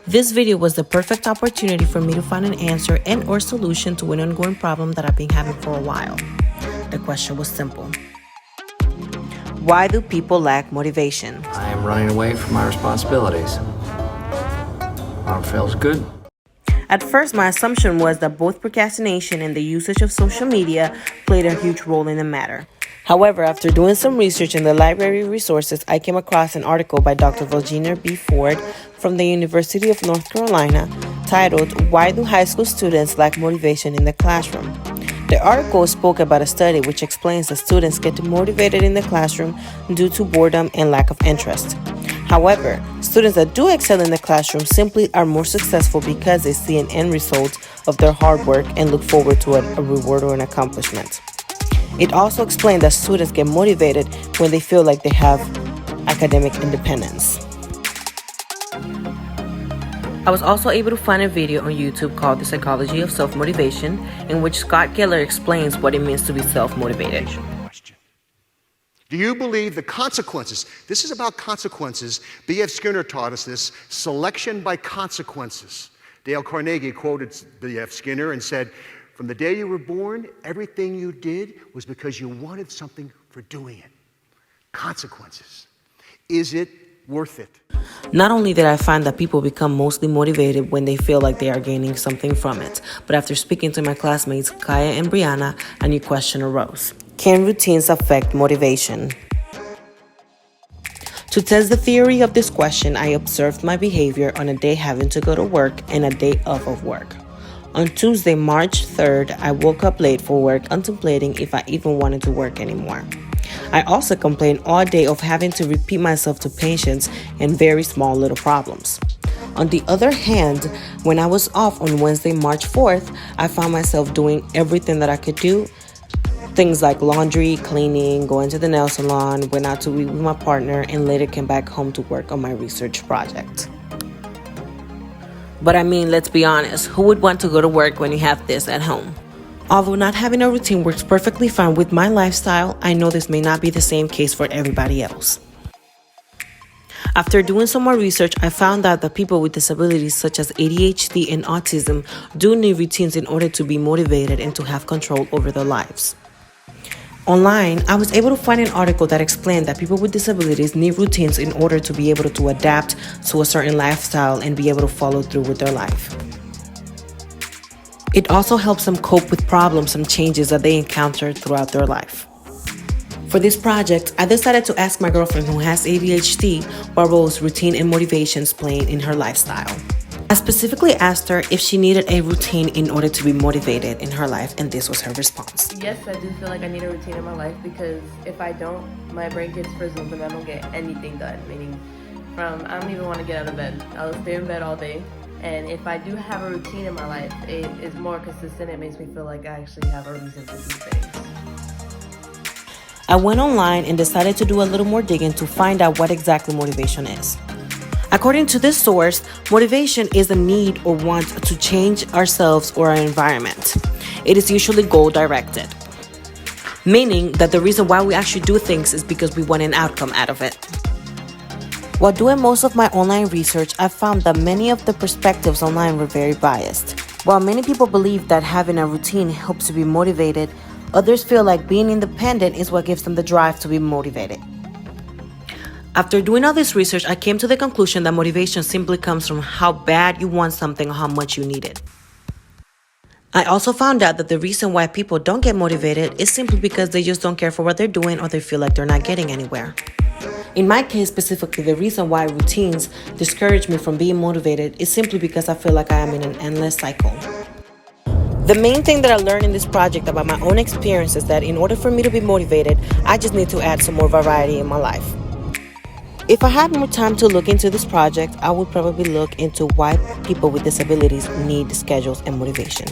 This video was the perfect opportunity for me to find an answer and or solution to an ongoing problem that I've been having for a while. The question was simple. Why do people lack motivation? I am running away from my responsibilities. Feels good. At first, my assumption was that both procrastination and the usage of social media played a huge role in the matter. However, after doing some research in the library resources, I came across an article by Dr. Virginia B. Ford from the University of North Carolina titled, Why Do High School Students Lack Motivation in the Classroom? The article spoke about a study which explains that students get demotivated in the classroom due to boredom and lack of interest. However, students that do excel in the classroom simply are more successful because they see an end result of their hard work and look forward to a reward or an accomplishment. It also explained that students get motivated when they feel like they have academic independence. I was also able to find a video on YouTube called The Psychology of Self-Motivation, in which Scott Geller explains what it means to be self-motivated. Do you believe the consequences? This is about consequences. B.F. Skinner taught us this, selection by consequences. Dale Carnegie quoted B.F. Skinner and said, from the day you were born, everything you did was because you wanted something for doing it. Consequences. Is it worth it? Not only did I find that people become mostly motivated when they feel like they are gaining something from it, but after speaking to my classmates, Kaya and Brianna, a new question arose. Can routines affect motivation? To test the theory of this question, I observed my behavior on a day having to go to work and a day off of work. On Tuesday, March 3rd, I woke up late for work, contemplating if I even wanted to work anymore. I also complained all day of having to repeat myself to patients and very small little problems. On the other hand, when I was off on Wednesday, March 4th, I found myself doing everything that I could do. Things like laundry, cleaning, going to the nail salon, went out to eat with my partner, and later came back home to work on my research project. But I mean, let's be honest, who would want to go to work when you have this at home? Although not having a routine works perfectly fine with my lifestyle, I know this may not be the same case for everybody else. After doing some more research, I found out that people with disabilities such as ADHD and autism do need routines in order to be motivated and to have control over their lives. Online, I was able to find an article that explained that people with disabilities need routines in order to be able to adapt to a certain lifestyle and be able to follow through with their life. It also helps them cope with problems and changes that they encounter throughout their life. For this project, I decided to ask my girlfriend who has ADHD what roles routine and motivations play in her lifestyle. I specifically asked her if she needed a routine in order to be motivated in her life, and this was her response. Yes, I do feel like I need a routine in my life because if I don't, my brain gets frizzled and I don't get anything done. Meaning, I don't even want to get out of bed. I'll stay in bed all day. And if I do have a routine in my life, it is more consistent. It makes me feel like I actually have a reason to do things. I went online and decided to do a little more digging to find out what exactly motivation is. According to this source, motivation is a need or want to change ourselves or our environment. It is usually goal-directed, meaning that the reason why we actually do things is because we want an outcome out of it. While doing most of my online research, I found that many of the perspectives online were very biased. While many people believe that having a routine helps to be motivated, others feel like being independent is what gives them the drive to be motivated. After doing all this research, I came to the conclusion that motivation simply comes from how bad you want something or how much you need it. I also found out that the reason why people don't get motivated is simply because they just don't care for what they're doing or they feel like they're not getting anywhere. In my case specifically, the reason why routines discourage me from being motivated is simply because I feel like I am in an endless cycle. The main thing that I learned in this project about my own experience is that in order for me to be motivated, I just need to add some more variety in my life. If I had more time to look into this project, I would probably look into why people with disabilities need schedules and motivation.